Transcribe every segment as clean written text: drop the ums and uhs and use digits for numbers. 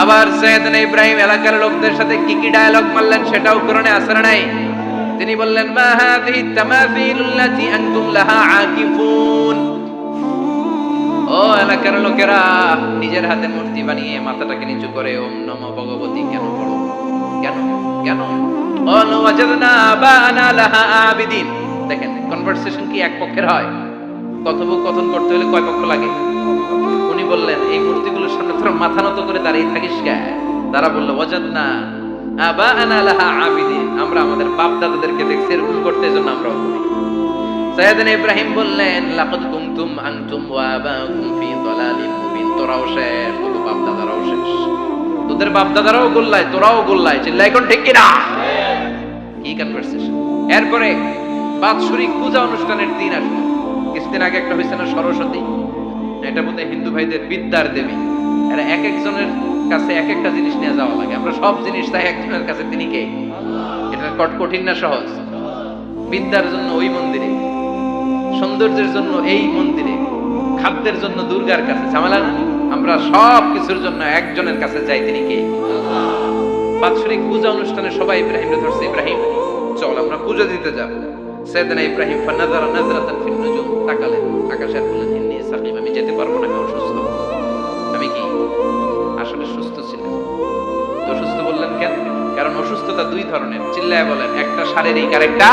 আবার সাইয়েদনা ইব্রাহিম এলাকার লোকদের সাথে কি কি ডায়ালগ মারলেন সেটাও কোরআনে আছে না নাই? তিনি বললেন, মা হাযিহি তামাসিলুল্লাতী আনতুম লাহা আকিফুন। ও এলাকার লোকেরা, নিজের হাতে মূর্তি বানিয়ে মাথাটাকে নিচু করে ওম নমো ভগবতী কেন পড়ো? কেন কেন? ক্বালু ওয়াজাদনা আবানা লাহা আবিদিন। দেখেন, কনভারসেশন কি এক পক্ষের হয়? কথোপকথন করতে হলে কয় পক্ষ লাগে? উনি বললেন, এই মূর্তিগুলোর সামনে তোরা মাথা নত করে দাঁড়িয়ে থাকিস কেন? তারা বলল, ওয়াজাদনা আবানা লাহা আবিদিন, আমরা আমাদের বাপ দাদাদেরকে দেখছি এরকম করতে, এজন্য আমরাও করি। সাইয়েদনা ইব্রাহিম বললেন, লাকাদ কুনতুম আনতুম ওয়া আবাকুম ফি দালালিন মুবিন। তোরাও শেষ, তোদের বাপ দাদারাও শেষ, তোদের বাপ দাদারাও গোল্লায়, তোরাও গোল্লায়। চিল্লাই কোন ঠিক কিনা? কি কনভারসেশন! এরপরে বাৎসরিক পূজা অনুষ্ঠানের দিন আসলো। কিছুদিন আগে একটা হয়েছে না, সরস্বতী। এটা বোধহয় হিন্দু ভাইদের বিদ্যার দেবী। এরা এক একজনের কাছে এক একটা জিনিস নিয়ে যাওয়া লাগে। আমরা সব জিনিস চাই একজনের কাছে, তিনি কে? এটা কঠিন না সহজ? বিদ্যার জন্য ওই মন্দিরে, সৌন্দর্যের জন্য এই মন্দিরে, খাদ্যের জন্য দুর্গার কাছে। ঝামেলা না? আমরা সব কিছুর জন্য একজনের কাছে যাই, তিনি কে? বাৎসরিক পূজা অনুষ্ঠানে সবাই ইব্রাহিম ধরছে, ইব্রাহিম চল আমরা পূজা দিতে যাব। সাইয়েদনা ইব্রাহিম ফানাযারা নাযরাতান ফিন নুজুম, তাকালেন আকাশে, বললেন, ইন্নী সাকিম, আমি যেতে পারবো না, আমি অসুস্থ। আমি কি আসলে সুস্থ ছিলেন? তো অসুস্থ বললেন কেন? কারণ অসুস্থতা দুই ধরনের। চিল্লায় বলেন, একটা শারীরিক আর একটা।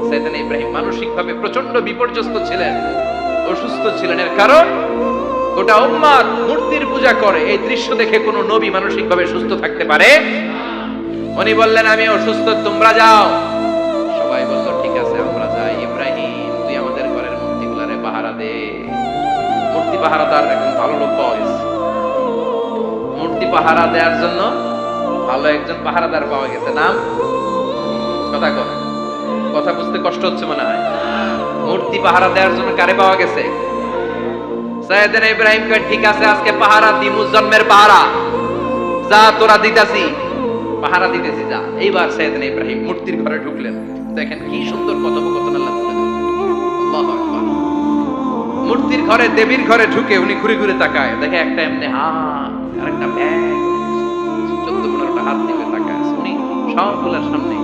সাইয়েদনা ইব্রাহিম মানসিকভাবে প্রচন্ড বিপর্যস্ত ছিলেন, অসুস্থ ছিলেন। এর কারণ গোটা উম্মাত মূর্তির পূজা করে। এই দৃশ্য দেখে কোন নবী মানসিকভাবে সুস্থ থাকতে পারে? উনি বললেন, আমি অসুস্থ, তোমরা যাও। সবাই বলল, ঠিক আছে আমরা যাই। ইব্রাহিম, তুই আমাদের ঘরের মূর্তিগুলারে পাহারা দে। মূর্তি পাহারাদার এখন ভালো লোক পাওয়া গেছে। মূর্তি পাহারা দেওয়ার জন্য ভালো একজন পাহারাদার পাওয়া গেছে। নাম? কথা কর, কথা বুঝতে কষ্ট হচ্ছে মনে হয়। মূর্তি পাহারা দেওয়ার জন্য কারে পাওয়া গেছে? সাইয়েদনা ইব্রাহিম কয়, ঠিক আছে আজকে পাহারা দিমু, জন্মের পাহারা। যা তোরা দিতাছি, পাহারা দিতেছি, যা। এইবার সাইয়েদনা ইব্রাহিম মূর্তির ঘরে ঢুকলেন। দেখেন কি সুন্দর কথোপকথন আল্লাহ তুলে ধরলেন। আল্লাহু আকবার। মূর্তির ঘরে, দেবীর ঘরে ঢুকে উনি ঘুরে ঘুরে তাকায়, দেখে একটা এমনি হাত আর একটা ব্যাগ, 14-15টা হাত দিয়ে তাকায় আছে। উনি সবগুলোর সামনে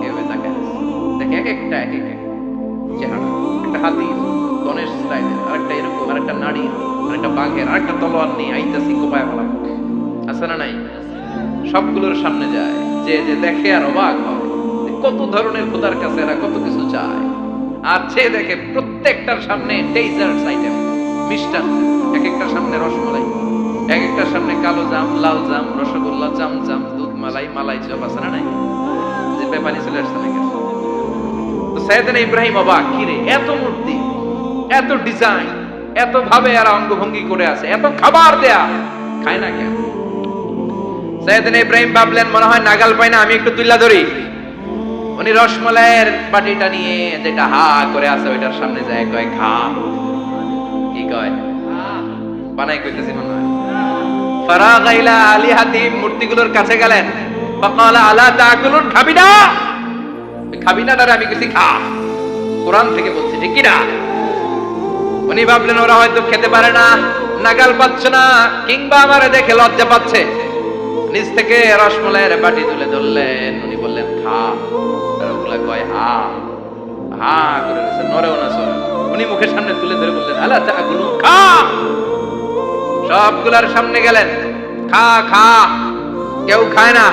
এভাবে তাকায় আছে, দেখে এক একটা চেহারা। একটা হাতি গণেশ স্টাইলের, আরেকটা এরকম, আরেকটা নারীর, আরেকটা বাঘের, আরেকটা তলোয়ার নিয়ে আইতাছি কোপায় বলা আছে না নাই? সবগুলোর সামনে যায়, যে যে দেখে আর অবাক হয়, কত ধরনের খোদার কাছে এরা কত কিছু চায়। আর সে দেখে প্রত্যেকটার সামনে ডেজার্টস আইটেম, মিষ্টান্ন। এক একটার সামনে রসমালাই, এক একটার সামনে কালো জাম, লাল জাম, রসগোল্লা, চামচাম, দুধ মালাই, মালাই চপ আছে না নাই? যে পেপানি চলে আসছে নাকি? তো সাইয়েদনা ইব্রাহিম অবাক, কি রে, এত মূর্তি, এত ডিজাইন, এত ভাবে আর অঙ্গভঙ্গি করে আছে, এত খাবার দেয়া, খায় না কেন? সাইয়েদনা ইব্রাহিম ভাবলেন, মনে হয় নাগাল পাই না, আমি একটু তুইলা ধরি। উনি রসমালাইয়ের বাটিটা নিয়ে, যেটা হা করে আছে, ওইটার সামনে যায়, কয় খা। কি কয়? বানাই কইতেছি মনে হয়। ফারাগা ইলা আলিহাতিম, মূর্তিগুলোর কাছে গেলেন। ফাকালা আলা তাকুলুন, খাবি না? খাবি না ডারে আমি কিছু খা, কোরআন থেকে বলছি, ঠিক কি না? উনি ভাবলেন ওরা হয়তো খেতে পারে না, নাগাল পাচ্ছে না, কিংবা আমারে দেখে লজ্জা পাচ্ছে। নিজ থেকে রসমালাইয়ের বাটি তুলে ধরলেন। উনি বললেন, খা। আর ওগুলা কয় হা হা করে রয়েছে, নরেও না সরে। উনি মুখের সামনে তুলে ধরে বললেন, আলা তাকুলুন, খা। সবগুলার সামনে গেলেন, খা খা। কেউ খায় না,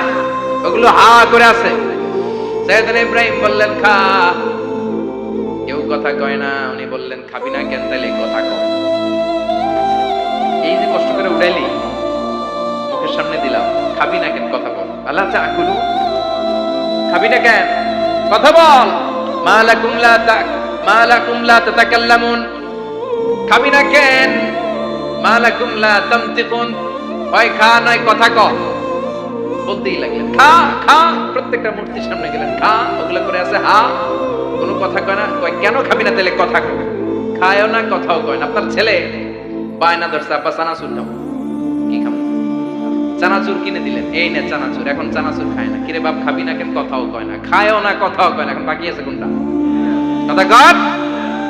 ওগুলো হা করে আছে। সাইয়েদনা ইব্রাহিম বললেন, খা। কেউ কথা কয় না। উনি বললেন, খাবি না কেন? তাইলে কথা কও। এই যে কষ্ট করে উড়াইলি, মুখের সামনে দিলাম, খাবি না কেন? কথা বল। আল্লাহ তাকুলু, খাবি না কেন? কথা বল। মা লাকুম লা তাতাকাল্লামুন, খাবি না কেন? মা লাকুম লা তামতিকুন, হয় খা নয় কথা কও। বলতেই লাগলেন, খা খা। প্রত্যেকটা মূর্তির সামনে গেলেন, খা। ওগুলা করে আছে হা, কোনো কথা কয় না। কয় কেন খাবি না? তাহলে কথা কয়। খায়ও না, কথাও কয় না। আপনার ছেলে বায়না ধরছে, আব্বা চানাচুর দাও। কি খাবো? চানাচুর কিনে দিলেন, এই নে চানাচুর। এখন চানাচুর খায় না। কিরে বাপ, খাবি না কেন? কথাও কয় না, খায়ও না, কথাও কয় না। এখন বাকি আছে কোনটা? কথা কর।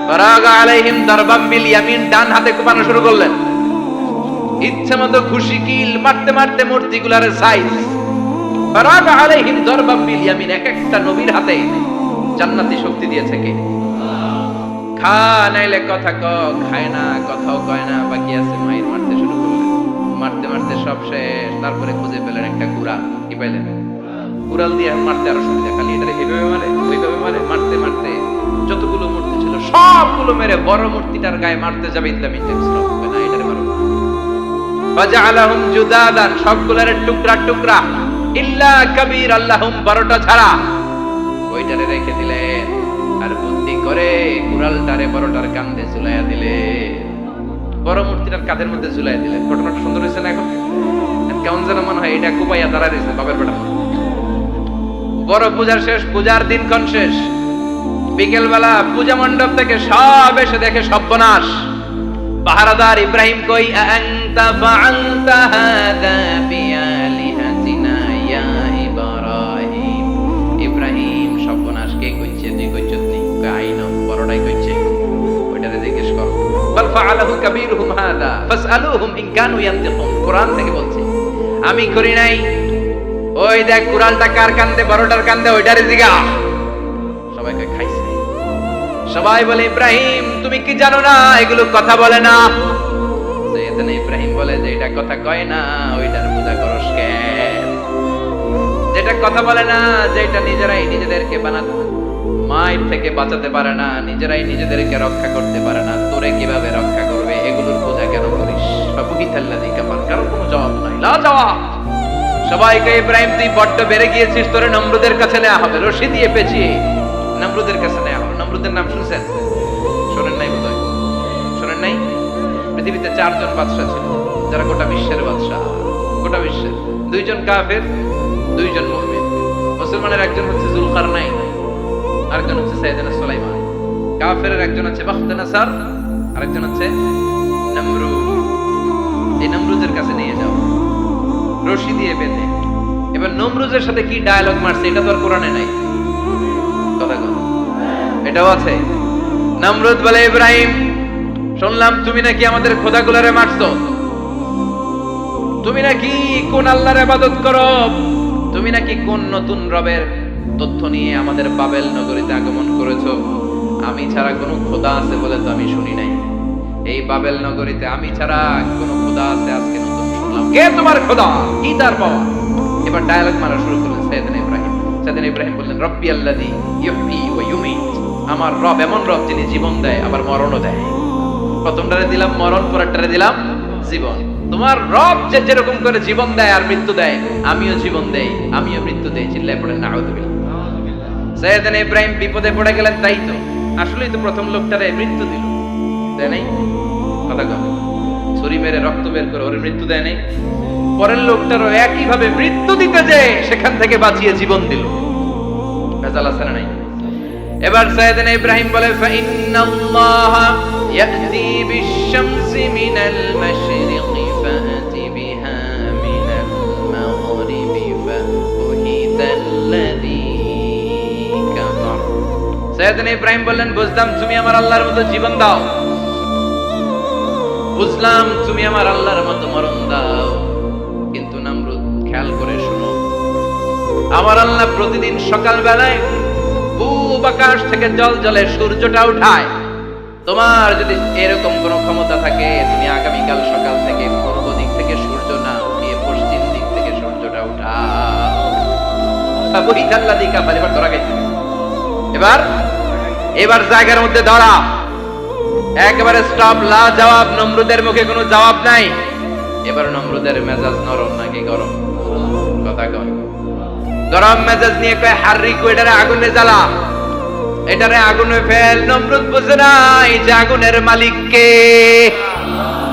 ফারাগা আলাইহিম দারবাম বিল ইয়ামিন, ডান হাতে কোপানো শুরু করলেন। ইচ্ছা মতো খুশি কিল মারতে মারতে মূর্তিগুলার সাইজ ফারাগ আলাইহিম দরবাম বিল ইয়ামিন। এক একটা নবীর হাতে জান্নাতি শক্তি দিয়েছে কে? খা নাইলে কথা ক, খায় না, কথাও কয় না, বাকি আছে মাইর মারতে শুরু করলেন। মারতে মারতে সব শেষ, তারপরে খুঁজে পেলেন একটা কুড়াল। কি পাইলেন? কুড়াল দিয়ে মারতে আরো সুবিধা, খালি এটা এইভাবে মারে ওইভাবে মারে, মারতে মারতে যতগুলো মূর্তি ছিল সবগুলো মেরে বড় মূর্তিটার গায়ে মারতে যাবে ইসলামিক টেক্সট না, এটারে মারো। ফাজআলাহুম জুদাদান, সবগুলোর টুকরা টুকরা, ইল্লা কাবীর আল্লাহুম, 12টা ছাড়া ওইটারে রেখে দিলেন। আর বুদ্ধি করে কুড়ালটারে বড়টার কাঁধে ঝুলাইয়া দিলে, বড় মূর্তিটার কাঁধের মধ্যে ঝুলাইয়া দিলেন। ঘটনাটা সুন্দর হয়েছে না? এখন কেমন যেন মনে হয় এটা কুপাইয়া দাঁড়া রয়েছে বাবার বেটা। বড় পূজার শেষ, পূজার দিনক্ষণ শেষ। বিকেল বেলা পূজা মণ্ডপ থেকে সব এসে দেখে সর্বনাশ। পাহারাদার ইব্রাহিম কই, আনতা ফাআলতা হাযা বিআলিহাতিনা ইয়া ইব্রাহিম। ইব্রাহিম, সর্বনাশ কে কইছে? তুই কইছস নি? আইনো বড়টাই কইছে, ওইটারে জিজ্ঞেস করো। বাল ফাআলাহু কাবীরুহুম হাযা ফাসআলুহুম ইন কানু ইয়ানতিকুন। কোরআন থেকে বলছে, আমি করি নাই। ওই দেখ কুড়ালটা কার কান্দে, বড়টার কান্দে, ওইটারে জিগা। সবাইকে খাইছে। সবাই বলে, ইব্রাহিম তুমি কি জানো না এগুলো কথা বলে না? সাইয়েদনা ইব্রাহিম বলে যে এটা কথা কয় না, ওইটার পূজা করস কেন? যেটা কথা বলে না, যেটা নিজেরাই নিজেদেরকে বানাতে মায়ের থেকে বাঁচাতে পারে না, নিজেরাই নিজেদেরকে রক্ষা করতে পারে না, তোরে কিভাবে রক্ষা করবে? এগুলোর পূজা কেন করিস? ফাবুহিতাল্লাযী কাফার। কারো কোনো জবাব নাই, লা জবাব। সবাইকে, ইব্রাহিম তুই বড্ড বেড়ে গিয়েছিস, তোরে নমরুদের কাছে নেওয়া হবে, রশি দিয়ে পেঁচিয়ে নমরুদের কাছে নেওয়া হবে। নমরুদের নাম শুনছেন? শোনেন নাই বোধহয়? শোনেন নাই? পৃথিবীতে 4 জন বাদশা ছিল, যারা গোটা বিশ্বের বাদশা। গোটা বিশ্বের 2 জন কাফের, 2 জন মুমিন। মুসলমানের একজন হচ্ছে যুলকারনাইন, আরেকজন হচ্ছে সাইয়েদনা সুলাইমান। কাফেরের একজন হচ্ছে বাখতানাসার, আরেকজন হচ্ছে নমরুদ। এই নমরুদের কাছে নিয়ে যাও, রশি দিয়ে বেঁধে। এবার নমরুদের সাথে কি ডায়ালগ মারছে এটা তো আর কোরআনে নাই। কথা বল, এটাও আছে। নমরুদ বলে, ইব্রাহিম শুনলাম তুমি নাকি আমাদের খোদাগুলারে মারছো, তুমি নাকি কোন আল্লাহর ইবাদত করো, তুমি নাকি কোন নতুন রবের তথ্য নিয়ে আমাদের বাবেল নগরীতে আগমন করেছো। আমি ছাড়া কোনো খোদা আছে বলে তো আমি শুনি নাই। এই বাবেল নগরীতে আমি ছাড়া কোনো খোদা আছে আজকে নতুন শুনলাম। কে তোমার খোদা? কি তার পাওয়া? এবার ডায়ালগ মারা শুরু করলেন সাইয়েদনা ইব্রাহিম। সাইয়েদনা ইব্রাহিম বললেন, রব্বি আল্লাযী ইউহয়ী ওয়া ইউমীত। আমার রব এমন রব যিনি জীবন দেয় আবার মরণও দেয়। প্রথমটারে দিলাম মরণ, পরেরটারে দিলাম জীবন। তোমার রব যে যেরকম করে জীবন দেয় আর মৃত্যু দেয়, আমিও জীবন দেই, আমিও মৃত্যু দেই। চিল্লায় পড়েন নাউযুবিল্লাহ। সাইয়েদনা ইব্রাহিম বিপদে পড়ে গেলেন। তাই তো, আসলেই তো প্রথম লোকটারে মৃত্যু দিল, দেয় নাই? কথা কম, ছুরি মেরে রক্ত বের করে ওরে মৃত্যু দেয় নাই? পরের লোকটারও একই ভাবে মৃত্যু দিতে যে সেখান থেকে বাঁচিয়ে জীবন দিল। ভেজাল আছে না নাই? এবার সাইয়েদনা ইব্রাহিম বলে, ফাইন্নাল্লাহা ইয়াতি বিশ-শামসি মিনাল মাশরিকি ফাআতি বিহা মিনাল মাগরিবি ফাবুহিতাল্লাযী কাফার। সাইয়েদনা ইব্রাহিম বললেন, বুঝলাম তুমি আমার আল্লাহর মতো জীবন দাও, বুঝলাম তুমি আমার আল্লাহর মতো মরণ দাও, কিন্তু নমরুদ খেয়াল করে শুনো, আমার আল্লাহ প্রতিদিন সকাল বেলায় পূব আকাশ থেকে জল জলে সূর্যটা উঠায়। তোমার যদি এরকম কোনো ক্ষমতা থাকে, তুমি আগামীকাল সকাল থেকে পূর্ব দিক থেকে সূর্য না উঠিয়ে পশ্চিম দিক থেকে সূর্যটা উঠাও। ফাবুহিতাল্লাযী কাফার। এবার ধরা গেছে, এবার জায়গার মধ্যে ধরা, একেবারে স্টপ, লা জবাব। নমরুদের মুখে কোনো জবাব নাই। এবার নমরুদের মেজাজ নরম নাকি গরম? কথা কর। গরম মেজাজ নিয়ে কয়, হাররিকু, এটারে আগুনে জ্বালা, এটারে আগুনে ফেল। নমরুদ বুঝে নাই যে আগুনের মালিক কে।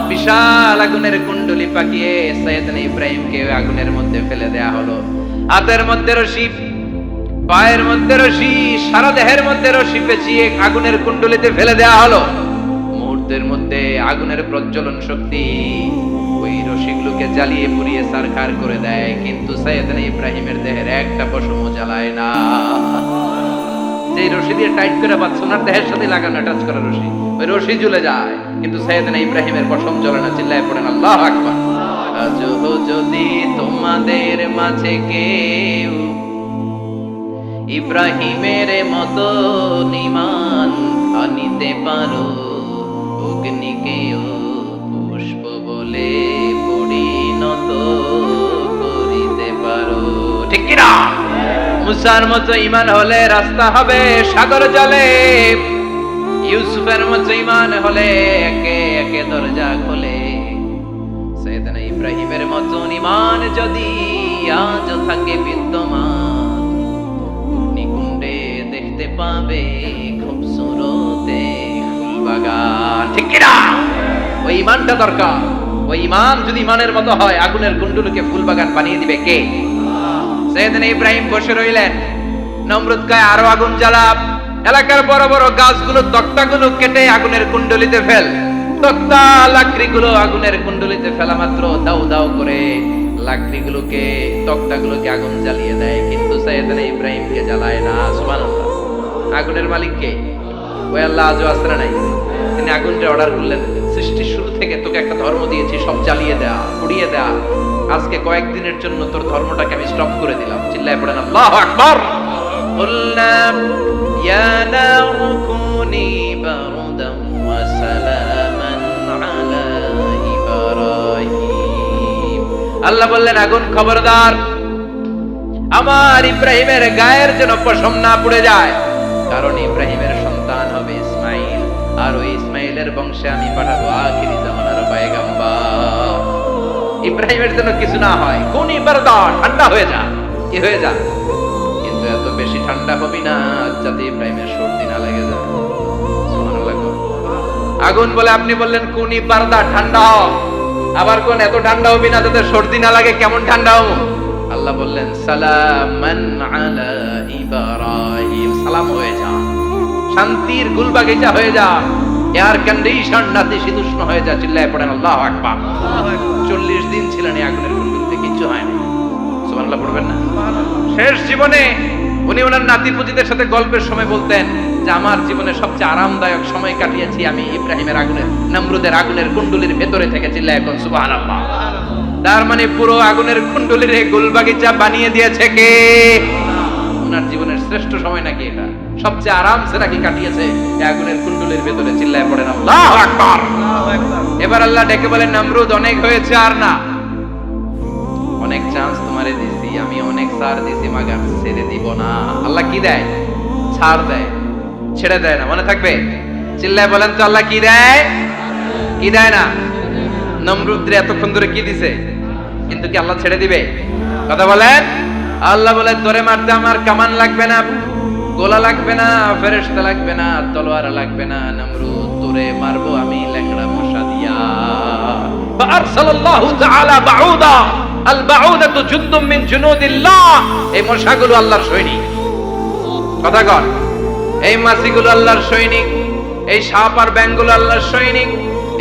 বিশাল আগুনের কুণ্ডলি পাকিয়ে সাইয়েদনা ইব্রাহিমকে আগুনের মধ্যে ফেলে দেয়া হলো। হাতের মধ্যে রশি, পায়ের মধ্যে রশি, সারা দেহের মধ্যে রশি পেঁচিয়ে আগুনের কুণ্ডলিতে ফেলে দেয়া হলো। মুহূর্তের মধ্যে আগুনের প্রজ্বলন শক্তি ওই রশিগুলোকে জ্বালিয়ে পুড়িয়ে ছারখার করে দেয়, কিন্তু সাইয়েদনা ইব্রাহিমের দেহের একটা পশমও জ্বালায় না। যে রশি দিয়ে টাইট করে বাঁধছে, ওনার দেহের সাথে লাগানো টাচ করা রশি, ওই রশি জ্বলে যায়, কিন্তু সাইয়েদনা ইব্রাহিমের পশম জ্বলে না। চিল্লায় পড়েন আল্লাহু আকবার। আজও যদি তোমাদের মাঝে কেউ ইব্রাহিমের মতো ঈমান আনিতে পারো, অগ্নিকেও পুষ্প বলে পরিণত করিতে পারো। ঠিক কিনা? মুসার মতো ঈমান হলে রাস্তা হবে সাগর জলে, ইউসুফের মতো ঈমান হলে একে একে দরজা খোলে। সাইয়েদনা ইব্রাহিমের মতো ঈমান যদি আজ থাকে বিদ্যমান, অগ্নিকুণ্ডে দেখতে পাবে খুবসুরতে ফুলবাগান। ঠিক কিনা? ওই ঈমানটা দরকার। ওই ঈমান যদি ঈমানের মতো হয়, আগুনের কুণ্ডুলকে ফুলবাগান বানিয়ে দিবে কে? সাইয়েদনা ইব্রাহিম বসে রইলেন, নমরুদ কয় আরো আগুন জ্বালা, এলাকার বড় বড় গাছগুলো তক্তাগুলো কেটে আগুনের কুণ্ডলিতে ফেল। তক্তা লাকড়িগুলো আগুনের কুণ্ডলিতে ফেলা মাত্র দাউ দাউ করে লাকড়িগুলোকে তক্তাগুলোকে আগুন জ্বালিয়ে দেয়, কিন্তু সাইয়েদনা ইব্রাহিমকে জ্বালায় না। সুবহানাল্লাহ। আগুনের মালিক কে? ওই আল্লাহ আজও আসরা নাই। তিনি আগুনটা অর্ডার করলেন, সৃষ্টির শুরু থেকে তোকে একটা ধর্ম দিয়েছি, সব জ্বালিয়ে দেয়া, পুড়িয়ে দেয়া। আজকে কয়েকদিনের জন্য তোর ধর্মটাকে আমি স্টপ করে দিলাম। চিল্লায় পড়েন আল্লাহু আকবার। قلنا يا نار كوني بردا وسلاما على إبراهيم। আল্লাহ বললেন আগুন খবরদার, আমার ইব্রাহিমের গায়ের যেন পশম না পুড়ে যায়, কারণ ইব্রাহিমের সন্তান হবে ইসমাইল, আর ওই ইসমাইলের বংশে আমি পাঠাবো আখিরি জামানার পয়গম্বর। ইব্রাহিমের জন্য কিছু না হয়, কুনি বারদা, ঠান্ডা হয়ে যা। কি হয়ে যা? কিন্তু এত বেশি ঠান্ডা হবি না যাতে ইব্রাহিমের সর্দি না লেগে যায়। সুবহানাল্লাহ। আগুন বলে আপনি বললেন কুনি বারদা, ঠান্ডা হ। আবার কোন এত ঠান্ডা হবি না যাতে সর্দি না লাগে, কেমন ঠান্ডা হবো? আল্লাহ বললেন সালামান আলা ইব্রাহিম, সালাম হয়ে যা, শান্তির গুলবাগিচা হয়ে যা, এয়ার কন্ডিশন নাতিশীতোষ্ণ হয়ে যা। চিল্লায় পড়েন আল্লাহু আকবার। 40 দিন ছিলেন এই আগুনের কুণ্ডলিতে, কিচ্ছু হয়নি। সুবহানাল্লাহ পড়বেন না? শেষ জীবনে উনি ওনার নাতিপুতিদের সাথে গল্পের সময় বলতেন যে আমার জীবনে সবচেয়ে আরামদায়ক সময় কাটিয়েছি আমি ইব্রাহিমের আগুনের, নমরুদের আগুনের কুণ্ডলির ভেতরে থেকে। চিল্লায় এখন সুবহানাল্লাহ। তার মানে পুরো আগুনের কুণ্ডলির গুলবাগিচা বানিয়ে দিয়েছে কে? ওনার জীবনের শ্রেষ্ঠ সময় নাকি এটা? সবচেয়ে আরামসে নাকি কাটিয়েছে এই আগুনের কুণ্ডলির ভেতরে? চিল্লায় পড়েন আল্লাহু আকবার। এবার আল্লাহ ডেকে বলেন নমরুদ অনেক হয়েছে, আর না, অনেক চান্স তোমারে দিছি আমি, অনেক ছাড় দিছি, মাগার ছেড়ে দিব না। আল্লাহ কি দেয়? ছাড় দেয়, ছেড়ে দেয় না। মনে থাকবে? চিল্লায় বলেন তো আল্লাহ কি দেয়? কি দেয় না? নমরুদরে এতক্ষণ ধরে কি দিছে, কিন্তু কি আল্লাহ ছেড়ে দিবে? কথা বলেন। আল্লাহ বলে তোরে মারতে আমার কামান লাগবে না, গোলা লাগবে না, ফেরেশতা লাগবে না, তলোয়ার লাগবে না, নমরুদ তোরে মারবো আমি ল্যাংড়া মশা দিয়া। ফাআরসালাল্লাহু তাআলা বাউদা, আল বাউদাতু জুনদুম মিন জুনুদিল্লাহ। এই মশাগুলো আল্লাহর সৈনিক। কথা কর। এই মাছিগুলো আল্লাহর সৈনিক, এই সাপ আর ব্যাঙগুলো আল্লাহর সৈনিক,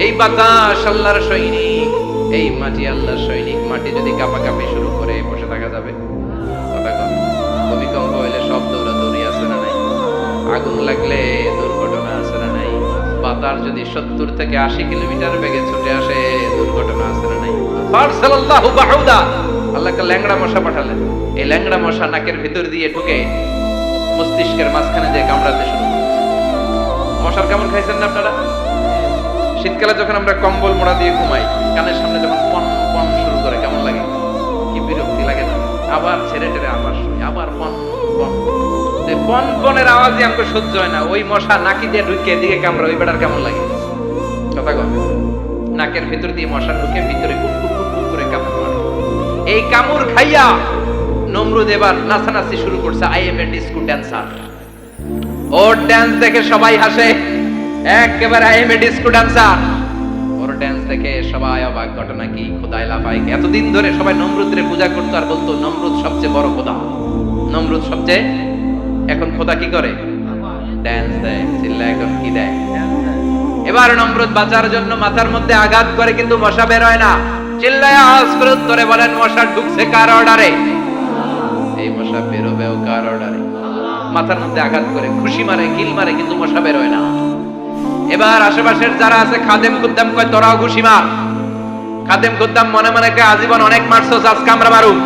এই বাতাস আল্লাহর সৈনিক, এই মাটি আল্লাহর সৈনিক। মাটি যদি কাঁপাকাঁপি শুরু করে বসে থাকা যাবে? কথা কর। ভূমিকম্প হইলে সব দৌড়াদৌড়ি আছে না নাই? আগুন লাগলে দুর্ঘটনা আছে না নাই? বাতাস যদি 70 থেকে 80 কিলোমিটার বেগে ছুটে আসে, দুর্ঘটনা আছে না নাই? ফারসালাল্লাহু বাউদা, আল্লাহ একটা ল্যাংড়া মশা পাঠালেন। এই ল্যাংড়া মশা নাকের ভিতর দিয়ে ঢুকে মস্তিষ্কের মাঝখানে দিয়ে কামড়াতে শুরু করে। মশার কামড় খাইছেন না আপনারা? শীতকালে যখন আমরা কম্বল মোড়া দিয়ে ঘুমাই, কানের সামনে যখন পন পন শুরু করে, কেমন লাগে? কি বিরক্তি লাগে না? আবার ছেড়ে টেরে আবার শুই, আবার পন পন। পন পনের আওয়াজই আমাকে সহ্য হয় না। ওই মশা নাকি দিয়ে ঢুকে দিকে কামড়া, ওই বেটার কেমন লাগে? কথা কর। নাকের ভিতর দিয়ে মশা ঢুকে ভিতরে কুটকুট কুটকুট করে কামড় মারে। এই কামড় খাইয়া নমরুদ এবার নাচানাচি শুরু করছে। I M A disco dancer. Or dance দেখে সবাই হাসে, একেবারে I M A disco dancer. Or dance দেখে সবাই অবাক। ঘটনা কি? খোদাই লাফাই। এতদিন ধরে সবাই নমরুদরে পূজা করতো আর বলতো নমরুদ সবচেয়ে বড় খোদা, নমরুদ সবচেয়ে। এখন খোদা কি করে? ড্যান্স দেয়। চিল্লা এখন কি দেয়? এবার নমরুদ বাঁচার জন্য মাথার মধ্যে আঘাত করে, কিন্তু মশা বের হয় না। চিল্লায় আওয়াজ করে উত্তরে বলেন মশা ঢুকছে কার অর্ডারে? এই মশা বেরোবেও কার অর্ডারে? মাথার মধ্যে আঘাত করে খুশি মারে, কিল মারে, কিন্তু মশা বের হয় না। এবার আশেপাশের যারা আছে খাদেম কুদ্দাম কয় তোরাও ঘুষি মার। খাদেম খুদ্দাম মনে মনে কে আজীবন অনেক মারছস, আজকে আমরা মারুম।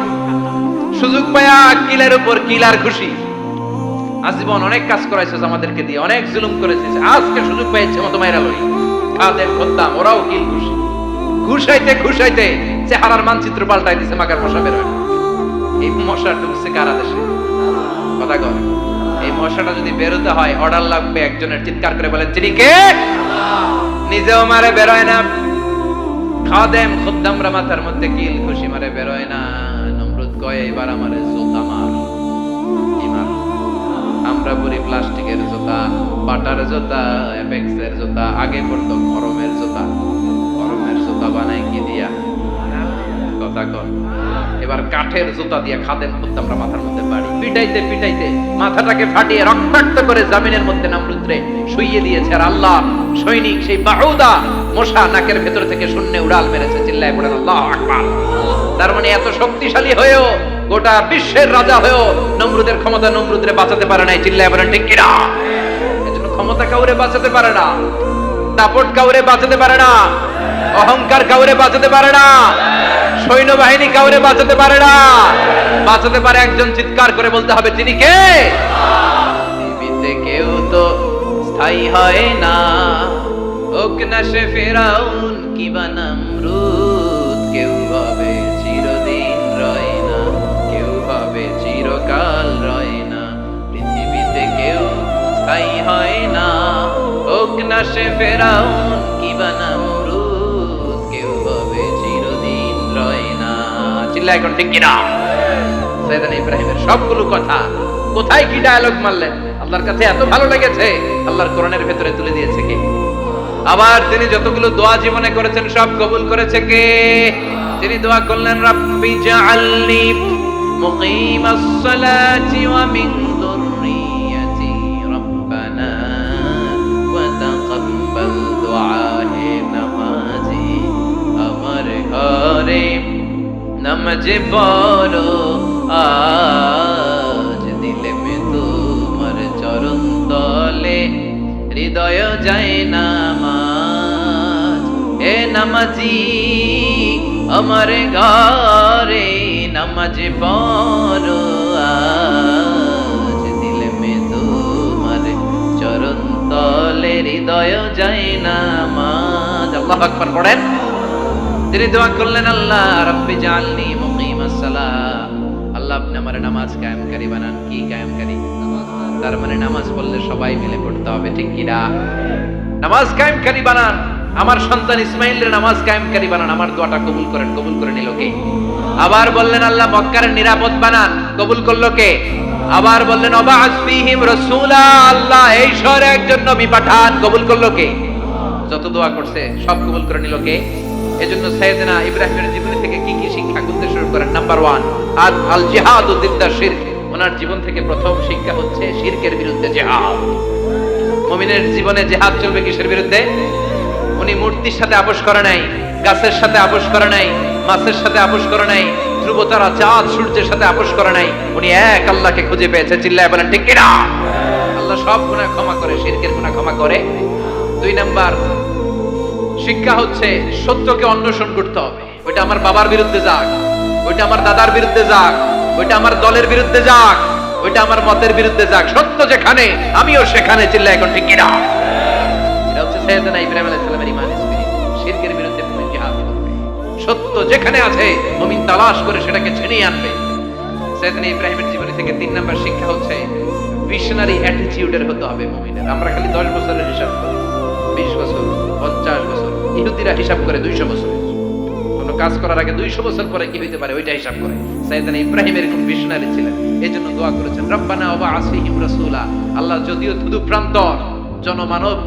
সুযোগ পায়া কিলের উপর কিলার খুশি, আজীবন অনেক কাজ করাইছস আমাদেরকে দিয়ে, অনেক জুলুম করেছিস, আজকে সুযোগ পেয়েছে মতো মাইরা লই। খাদেম খুদ্দাম ওরাও কিল খুশি, খুশাইতে খুশাইতে চেহারার মানচিত্র পাল্টাই দিছে, মাকার মশা বের হয়। এই মশা ঢুকছে কারা দেশে? কথা কর। এই মশাটা যদি বেরোতে হয় অর্ডার লাগবে একজনের, চিৎকার করে বলেন তিনি কে? নিজেও মারে বেরোয় না, খাদেম খুদ্দামরা মাথার মধ্যে কিল খুশি মারে বেরোয় না। নমরুদ কয় এবার আমারে জুতা মার। কি মার? আমরা পরি প্লাস্টিকের জুতা, বাটার জুতা, অ্যাপেক্সের জুতা, আগে পড়তো গরমের জুতা। গরমের জুতা বানাই কি দিয়া? কথা কর। এবার কাঠের জুতা দিয়ে খাদেম খুদ্দামরা মাথার মধ্যে বাড়ি পিটাইতে পিটাইতে মাথাটাকে ফাটিয়ে রক্তাক্ত করে জমিনের মধ্যে নমরুদরে শুইয়ে দিয়েছে। আর আল্লাহ সৈনিক সেই বাহুদা মশা নাকের ভেতর থেকে শূন্যে উড়াল মেরেছে। চিল্লায় পড়েন আল্লাহু আকবার। তার মানে এত শক্তিশালী হয়েও, গোটা বিশ্বের রাজা হয়েও নমরুদের ক্ষমতা নমরুদরে বাঁচাতে পারে নাই। চিল্লায় বলেন ঠিক কিনা? এজন্য ক্ষমতা কাউরে বাঁচাতে পারে না, দাপট কাউরে বাঁচাতে পারে না, অহংকার কাউরে বাঁচাতে পারে না, সৈন্যবাহিনী কাউরে বাঁচাতে পারে না। বাঁচাতে পারে একজন, চিৎকার করে বলতে হবে তিনি কে? পৃথিবীতে কেউ তো স্থায়ী হয় না, হোক না সে ফেরাউন কিবা নমরুদ। কেউ ভাবে চিরদিন রয় না, কেউ ভাবে চিরকাল রয় না। পৃথিবীতে কেউ স্থায়ী হয় না, হোক না সে ফেরাউন কিবা নমরুদ। কেউ ভাবে চিরদিন রয় না। চিল্লায় এখন ঠিক কিনা? সাইয়েদনা ইব্রাহিমের সবগুলো কথা কোথায় কি ডায়ালগ মারলেন, আল্লাহর কাছে এত ভালো লেগেছে, আল্লাহর কোরআনের ভেতরে তুলে দিয়েছে কে? আবার তিনি যতগুলো দোয়া জীবনে করেছেন সব কবুল করেছে কে? তিনি দোয়া করলেন রাব্বি জাআলনি মুকিমাস সালাতি ওয়া মিন যুররিয়াতি রাব্বানা ওয়া তাকাব্বাল দুআ। হে নামাজি আমার ঘরে নামাজ পড়ো আজ, দিলে মে তোমার চরণ তলে হৃদয় যায় নামাজ। হে নামাজি আমার ঘরে নামাজ পড়ো আজ, দিলে মে তোমার চরণ তলে হৃদয় যায় নামাজ। আল্লাহু আকবার পড়েন। তিনি দোয়া করলেন আল্লাহ রাব্বি জাআলনি মুকিমাস সালাহ, আল্লাহ আপনি আমার নামাজ কায়েমকারী বানান। কি কায়েমকারী? তার মানে নামাজ পড়লে সবাই মিলে পড়তে হবে, ঠিক কি না? নামাজ কায়েমকারী বানান, আমার সন্তান ইসমাইলের নামাজ কায়েমকারী বানান। আমার দোয়াটা কবুল করেন। কবুল করে নিল কে? আবার বললেন আল্লাহ মক্কার নিরাপদ বানান। কবুল করলো কে? আবার বললেন ওয়াবা'আস ফীহিম রাসূলা, আল্লাহ এই শহরে একজন নবী পাঠান। কবুল করলো কে? যত দোয়া করছে সব কবুল করে নিল কে? এজন্য সাইয়েদনা ইব্রাহিমের জীবনী থেকে কি কি শিক্ষা করতে শুরু করেন? নাম্বার 1 আল জিহাদু জিদ্দা শিরক। ওনার জীবন থেকে প্রথম শিক্ষা হচ্ছে শিরকের বিরুদ্ধে জিহাদ। মুমিনের জীবনে জিহাদ চলবে কিসের বিরুদ্ধে? উনি মূর্তির সাথে আপোষ করে নাই, গাছের সাথে আপোষ করে নাই, মাছের সাথে আপোষ করে নাই, ধ্রুব তারা চাঁদ সূর্যের সাথে আপোষ করে নাই। উনি এক আল্লাহকে খুঁজে পেয়েছে। চিল্লায় বলেন ঠিক কিনা? আল্লাহ সব গুনাহ ক্ষমা করে, শিরকের গুনাহ ক্ষমা করে। 2 নাম্বার শিক্ষা হচ্ছে সত্যকে অন্বেষণ করতে হবে। ওইটা আমার বাবার বিরুদ্ধে যাক, ওইটা আমার দাদার বিরুদ্ধে যাক, ওইটা আমার দলের বিরুদ্ধে যাক, ওইটা আমার মতের বিরুদ্ধে যাক, সত্য যেখানে আমিও সেখানে। চিল্লায় এখন ঠিক কিনা? এটা হচ্ছে সাইয়েদনা ইব্রাহিম আলাইহিস সালামের ঈমান স্পিরিট। শিরকের বিরুদ্ধে মুমিন জিহাদ করবে, সত্য যেখানে আছে মুমিন তালাশ করে সেটাকে ছিনিয়ে আনবে। সাইয়েদনা ইব্রাহিমের জীবনী থেকে 3 নাম্বার শিক্ষা হচ্ছে ভিশনারি অ্যাটিটিউডের হতে হবে মুমিনের। আমরা খালি 10 বছরের হিসাব করি, 20 বছর, 50 বছর। ইহুদিরা হিসাব করে 200 বছর। কোন কাজ করার আগে 200 বছর পরে কি হইতে পারে ওইটা হিসাব করে। সাইয়েদনা ইব্রাহিম এরকম ভিশনারি ছিলেন, এজন্য দোয়া করেছেন রব্বানা ওয়াবা'আস ফীহিম রাসূলা। আল্লাহ যদিও ধুধু প্রান্তর জনমানব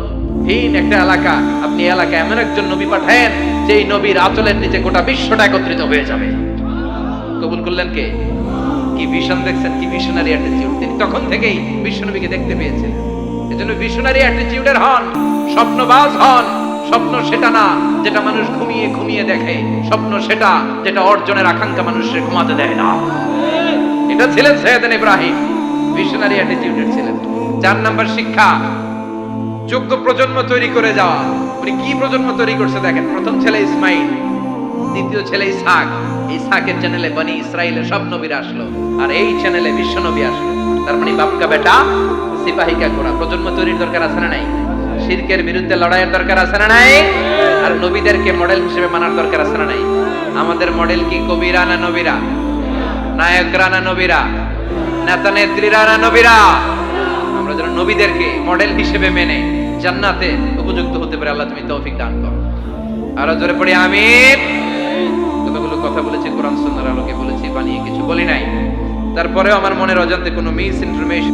হীন একটা এলাকা, আপনি এলাকায় এমন একজন নবী পাঠায়েন যেই নবীর আঁচলের নিচে গোটা বিশ্বটা একত্রিত হয়ে যাবে। কবুল করলেন কে? কি ভিশন দেখছেন, কি ভিশনারি অ্যাটিটিউড। তিনি তখন থেকেই বিশ্বনবীকে দেখতে পেয়েছিলেন। এজন্য ভিশনারি অ্যাটিটিউডের হন, স্বপ্নবাজ হন। স্বপ্ন সেটা না যেটা মানুষ ঘুমিয়ে ঘুমিয়ে দেখে, স্বপ্ন সেটা যেটা অর্জনের আকাঙ্ক্ষা মানুষের ঘুমাতে দেয় না। এটা ছিলেন সাইয়েদনা ইব্রাহিম, ভিশনারি অ্যাটিটিউডের ছিলেন। 4 নাম্বার শিক্ষা যোগ্য প্রজন্ম তৈরি করে যাওয়া। উনি কি প্রজন্ম তৈরি করছে দেখেন। প্রথম ছেলে ইসমাইল, দ্বিতীয় ছেলে ইসহাক, ইসহাকের চ্যানেলে বনি ইসরাইলের সব নবীরা আসলো, আর এই চ্যানেলে বিশ্ব নবী আসলো। তার মানে বাপকা বেটা সিপাহিকা করা, প্রজন্ম তৈরির দরকার আছে না নাই? শিরকের বিরুদ্ধে লড়াইয়ের দরকার আছে না নাই? আর নবীদেরকে মডেল হিসেবে মানার দরকার আছে না নাই? আমাদের মডেল কি কবিরা না নবীরা? নায়করা না নবীরা? নেতা নেত্রীরা না নবীরা? আমরা যেন নবীদেরকে মডেল হিসেবে মেনে জান্নাতে উপযুক্ত হতে পারে। আল্লাহ তুমি তৌফিক দান করো। আরো জোরে পড়ি আমিন। কতগুলো কথা বলেছি কোরআন সুন্নাহর আলোকে বলেছি, বানিয়ে কিছু বলি নাই। তারপরেও আমার মনের অজান্তে কোনো মিস ইনফরমেশন